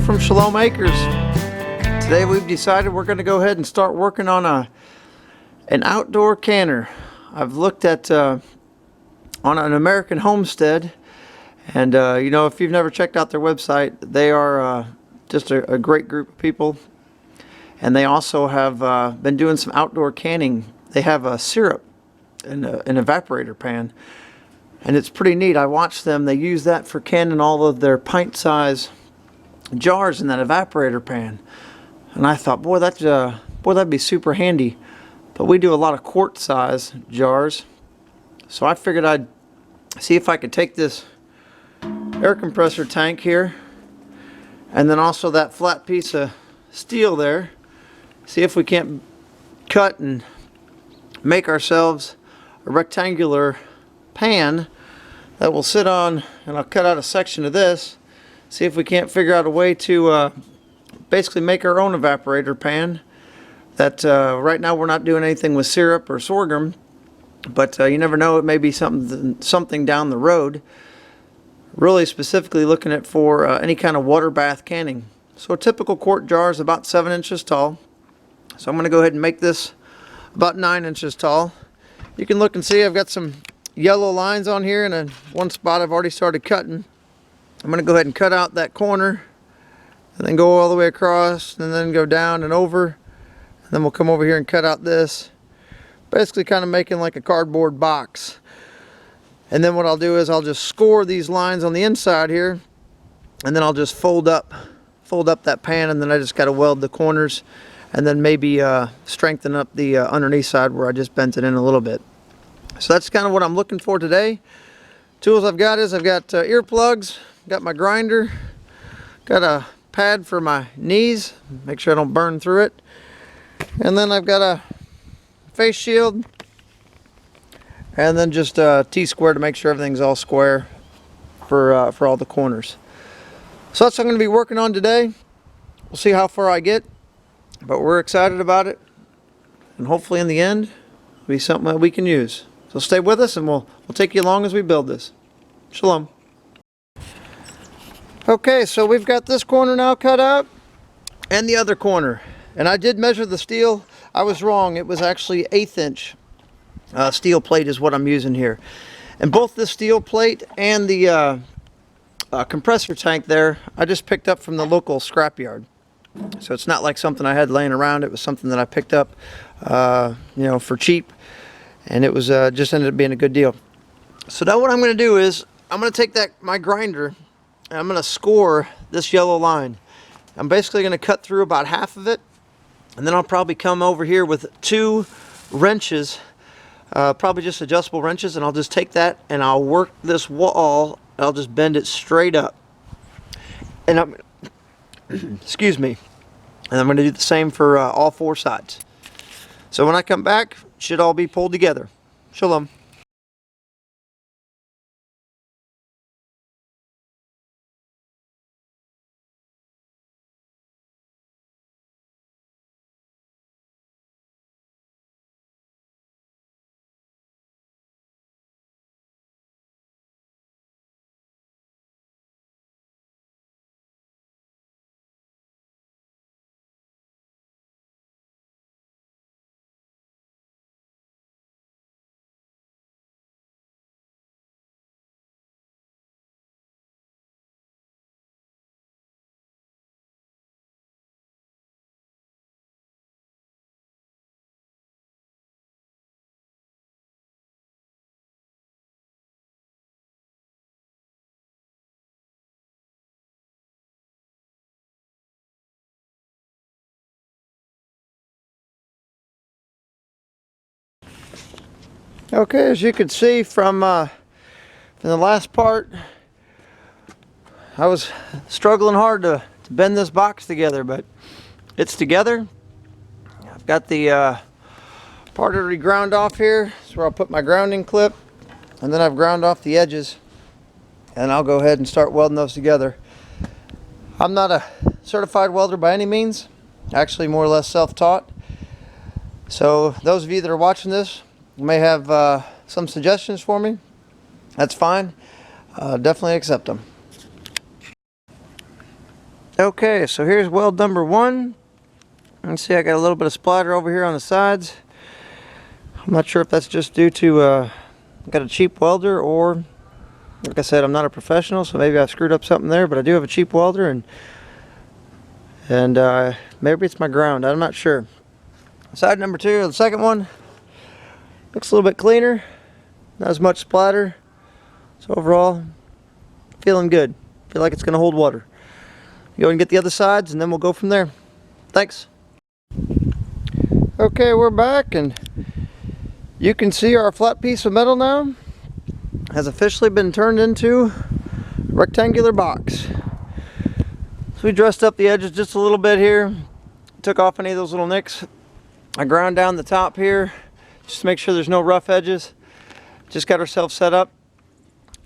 from Shalom Acres. Today we've decided we're going to go ahead and start working on an outdoor canner. I've looked at on an American Homestead, and you know, if you've never checked out their website, they are just a great group of people, and they also have been doing some outdoor canning. They have a syrup in an evaporator pan, and it's pretty neat. I watched them. They use that for canning all of their pint-size jars in that evaporator pan, and I thought, boy, that'd be super handy. But we do a lot of quart-size jars, so I figured I'd see if I could take this air compressor tank here, and then also that flat piece of steel there. See if we can't cut and make ourselves a rectangular pan that will sit on, and I'll cut out a section of this. See if we can't figure out a way to basically make our own evaporator pan. That right now we're not doing anything with syrup or sorghum, but you never know, it may be something down the road. Really specifically looking at for any kind of water bath canning. So a typical quart jar is about 7 inches tall. So I'm going to go ahead and make this about 9 inches tall. You can look and see I've got some yellow lines on here, and in one spot I've already started cutting. I'm going to go ahead and cut out that corner, and then go all the way across, and then go down and over. And then we'll come over here and cut out this. Basically kind of making like a cardboard box. And then what I'll do is I'll just score these lines on the inside here, and then I'll just fold up that pan, and then I just got to weld the corners, and then maybe strengthen up the underneath side where I just bent it in a little bit. So that's kind of what I'm looking for today. Tools I've got is I've got earplugs, got my grinder, got a pad for my knees, make sure I don't burn through it, and then I've got a face shield, and then just a T-square to make sure everything's all square for all the corners. So that's what I'm going to be working on today. We'll see how far I get, but we're excited about it, and hopefully in the end it'll be something that we can use. So stay with us, and we'll take you along as we build this. Shalom. Okay, so we've got this corner now cut out, and the other corner. And I did measure the steel. I was wrong. It was actually 1/8 inch steel plate is what I'm using here. And both the steel plate and the compressor tank there, I just picked up from the local scrapyard. So it's not like something I had laying around. It was something that I picked up, you know, for cheap. And it was just ended up being a good deal. So now what I'm going to do is I'm going to take my grinder, and I'm going to score this yellow line. I'm basically going to cut through about half of it, and then I'll probably come over here with 2 wrenches, probably just adjustable wrenches, and I'll just take that and I'll work this wall. I'll just bend it straight up, and I'm excuse me, and I'm going to do the same for all 4 sides. So when I come back, it should all be pulled together. Shalom. Okay, as you can see from the last part, I was struggling hard to bend this box together, but it's together. I've got the part already ground off here. That's where I'll put my grounding clip, and then I've ground off the edges, and I'll go ahead and start welding those together. I'm not a certified welder by any means, actually more or less self-taught. So those of you that are watching this may have some suggestions for me. That's fine. Definitely accept them. Okay, so here's weld number 1. You can see I got a little bit of splatter over here on the sides. I'm not sure if that's just due to got a cheap welder, or like I said, I'm not a professional, so maybe I screwed up something there, but I do have a cheap welder, and maybe it's my ground. I'm not sure. Side number 2, the second one, looks a little bit cleaner, not as much splatter. So overall, feeling good. Feel like it's going to hold water. Go and get the other sides, and then we'll go from there. Thanks. Okay, we're back, and you can see our flat piece of metal now has officially been turned into a rectangular box. So we dressed up the edges just a little bit here, took off any of those little nicks. I ground down the top here just to make sure there's no rough edges. Just got ourselves set up.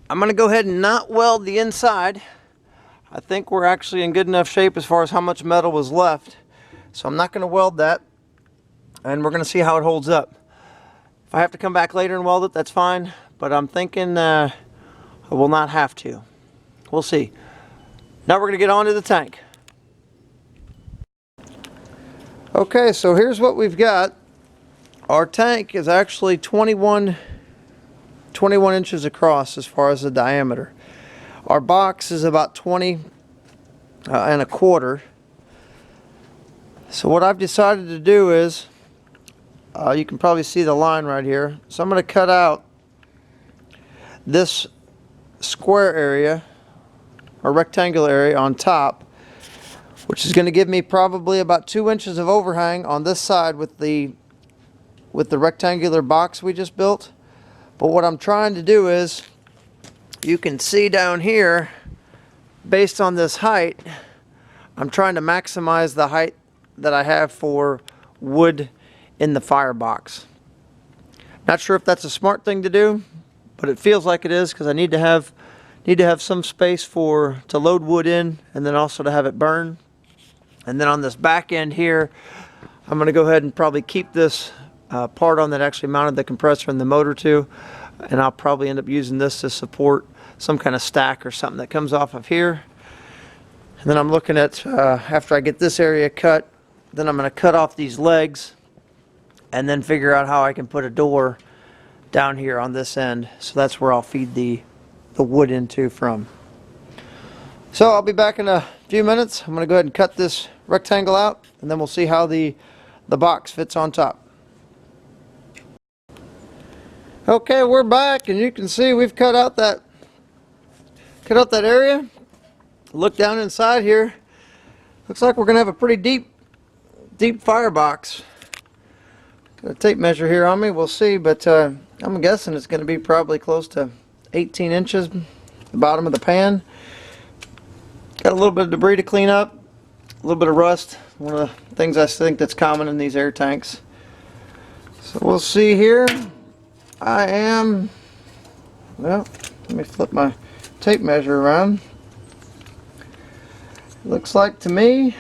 I'm going to go ahead and not weld the inside. I think we're actually in good enough shape as far as how much metal was left. So I'm not going to weld that, and we're going to see how it holds up. If I have to come back later and weld it, that's fine, but I'm thinking I will not have to. We'll see. Now we're going to get on to the tank. Okay, so here's what we've got. Our tank is actually 21 inches across as far as the diameter. Our box is about 20 and a quarter. So what I've decided to do is, you can probably see the line right here. So I'm going to cut out this square area, or rectangular area on top, which is going to give me probably about 2 inches of overhang on this side with the rectangular box we just built. But what I'm trying to do is, you can see down here, based on this height, I'm trying to maximize the height that I have for wood in the firebox. Not sure if that's a smart thing to do, but it feels like it is, because I need to have some space to load wood in, and then also to have it burn. And then on this back end here, I'm going to go ahead and probably keep this part on that actually mounted the compressor and the motor to, and I'll probably end up using this to support some kind of stack or something that comes off of here. And then I'm looking at, after I get this area cut, then I'm going to cut off these legs and then figure out how I can put a door down here on this end. So that's where I'll feed the wood into from. So I'll be back in a few minutes. I'm going to go ahead and cut this rectangle out, and then we'll see how the box fits on top. Okay, we're back, and you can see we've cut out that area. Look down inside here. Looks like we're going to have a pretty deep firebox. Got a tape measure here on me. We'll see, but I'm guessing it's going to be probably close to 18 inches, the bottom of the pan. Got a little bit of debris to clean up, a little bit of rust. One of the things I think that's common in these air tanks. So we'll see here. Well, let me flip my tape measure around. Looks like to me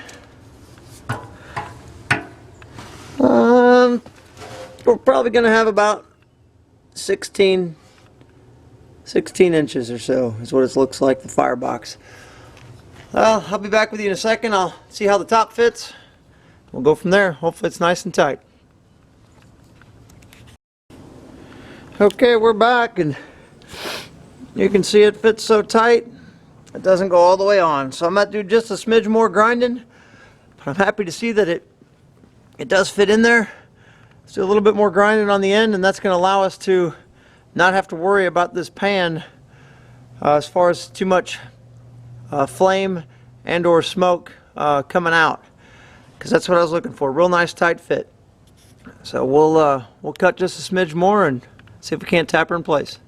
we're probably going to have about 16 inches or so is what it looks like, the firebox. Well, I'll be back with you in a second. I'll see how the top fits. We'll go from there. Hopefully it's nice and tight. Okay, we're back, and you can see it fits so tight it doesn't go all the way on. So I'm going to do just a smidge more grinding, but I'm happy to see that it does fit in there. Let's do a little bit more grinding on the end, and that's going to allow us to not have to worry about this pan as far as too much flame and or smoke coming out, because that's what I was looking for. Real nice tight fit. So we'll cut just a smidge more and see if we can't tap her in place.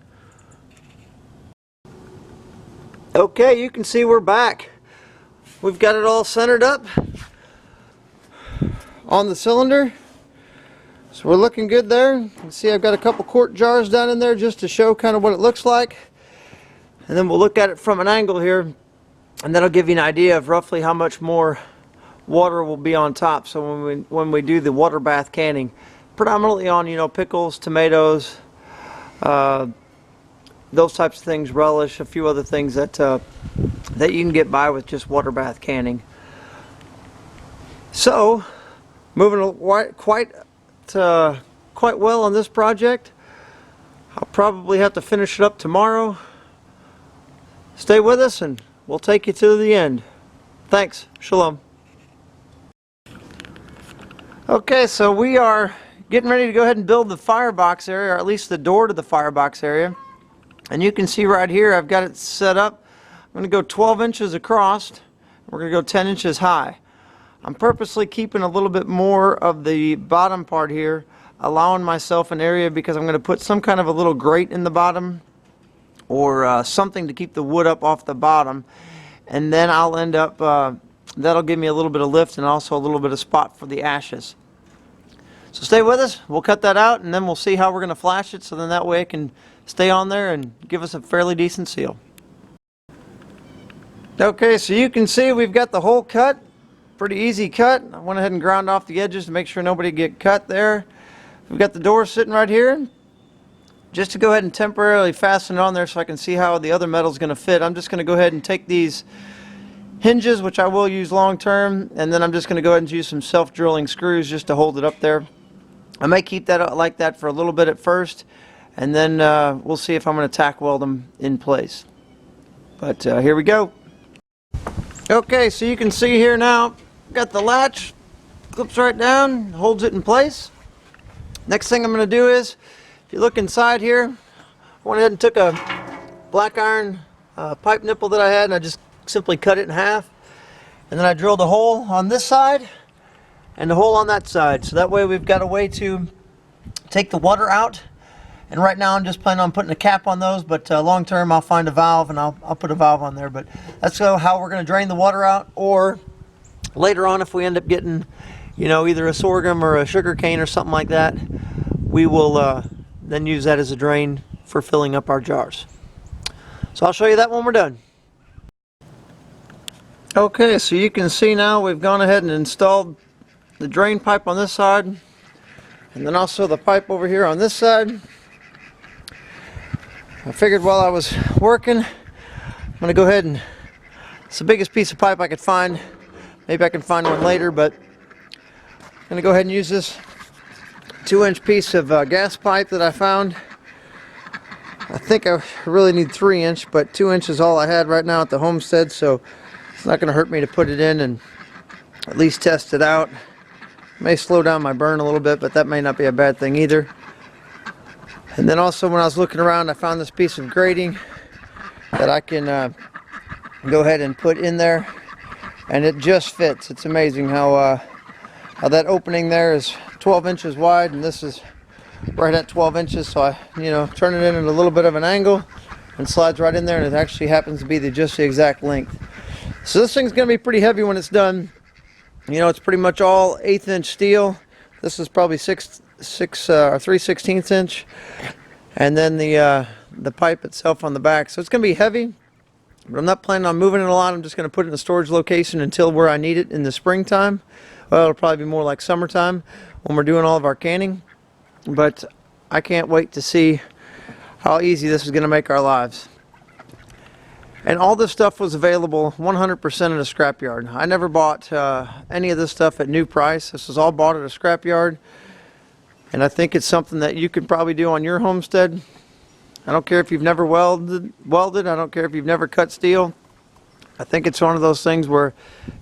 Okay, you can see we're back. We've got it all centered up on the cylinder. So we're looking good there. You can see I've got a couple quart jars down in there just to show kind of what it looks like. And then we'll look at it from an angle here, and that'll give you an idea of roughly how much more water will be on top. So when we do the water bath canning, predominantly on pickles, tomatoes, those types of things, relish, a few other things that you can get by with just water bath canning. So, moving quite well on this project. I'll probably have to finish it up tomorrow. Stay with us and we'll take you to the end. Thanks. Shalom. Okay, so we are getting ready to go ahead and build the firebox area, or at least the door to the firebox area. And you can see right here I've got it set up. I'm going to go 12 inches across. We're going to go 10 inches high. I'm purposely keeping a little bit more of the bottom part here, allowing myself an area because I'm going to put some kind of a little grate in the bottom, or something to keep the wood up off the bottom. And then I'll end up, that'll give me a little bit of lift and also a little bit of spot for the ashes. So stay with us, we'll cut that out and then we'll see how we're going to flash it, so then that way it can stay on there and give us a fairly decent seal. Okay, so you can see we've got the hole cut. Pretty easy cut. I went ahead and ground off the edges to make sure nobody get cut there. We've got the door sitting right here. Just to go ahead and temporarily fasten it on there so I can see how the other metal is going to fit, I'm just going to go ahead and take these hinges, which I will use long term, and then I'm just going to go ahead and use some self-drilling screws just to hold it up there. I may keep that like that for a little bit at first, and then we'll see if I'm going to tack weld them in place. But here we go. Okay, so you can see here now, got the latch, clips right down, holds it in place. Next thing I'm going to do is, if you look inside here, I went ahead and took a black iron pipe nipple that I had, and I just simply cut it in half. And then I drilled a hole on this side and a hole on that side, so that way we've got a way to take the water out. And right now I'm just planning on putting a cap on those, but long term I'll find a valve and I'll put a valve on there. But that's how we're going to drain the water out, or later on if we end up getting, you know, either a sorghum or a sugar cane or something like that, we will then use that as a drain for filling up our jars. So I'll show you that when we're done. Okay, so you can see now we've gone ahead and installed the drain pipe on this side, and then also the pipe over here on this side. I figured while I was working, I'm going to go ahead and, it's the biggest piece of pipe I could find. Maybe I can find one later, but I'm going to go ahead and use this 2-inch piece of gas pipe that I found. I think I really need 3-inch, but 2-inch is all I had right now at the homestead, so it's not going to hurt me to put it in and at least test it out. May slow down my burn a little bit, but that may not be a bad thing either. And then also when I was looking around, I found this piece of grating that I can go ahead and put in there, and it just fits. It's amazing how that opening there is 12 inches wide, and this is right at 12 inches. So I, turn it in at a little bit of an angle and slides right in there, and it actually happens to be just the exact length. So this thing's going to be pretty heavy when it's done. It's pretty much all 1/8 inch steel. This is probably 3/16 inch, and then the pipe itself on the back. So it's going to be heavy, but I'm not planning on moving it a lot. I'm just going to put it in a storage location until where I need it in the springtime. Well, it'll probably be more like summertime when we're doing all of our canning. But I can't wait to see how easy this is going to make our lives. And all this stuff was available 100% at a scrapyard. I never bought any of this stuff at new price. This was all bought at a scrapyard. And I think it's something that you could probably do on your homestead. I don't care if you've never welded. I don't care if you've never cut steel. I think it's one of those things where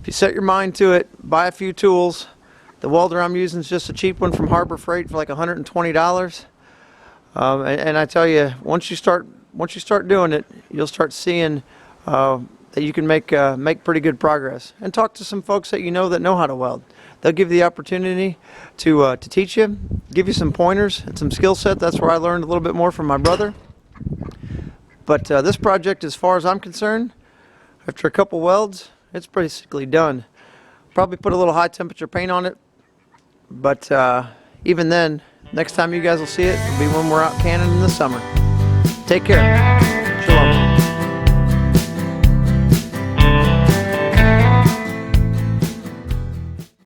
if you set your mind to it, buy a few tools. The welder I'm using is just a cheap one from Harbor Freight for like $120. And I tell you, once you start doing it, you'll start seeing that you can make pretty good progress. And talk to some folks that you know that know how to weld. They'll give you the opportunity to teach you, give you some pointers and some skill set. That's where I learned a little bit more from my brother. But this project, as far as I'm concerned, after a couple welds, it's basically done. Probably put a little high temperature paint on it, but even then, next time you guys will see it, it'll be when we're out canning in the summer. Take care.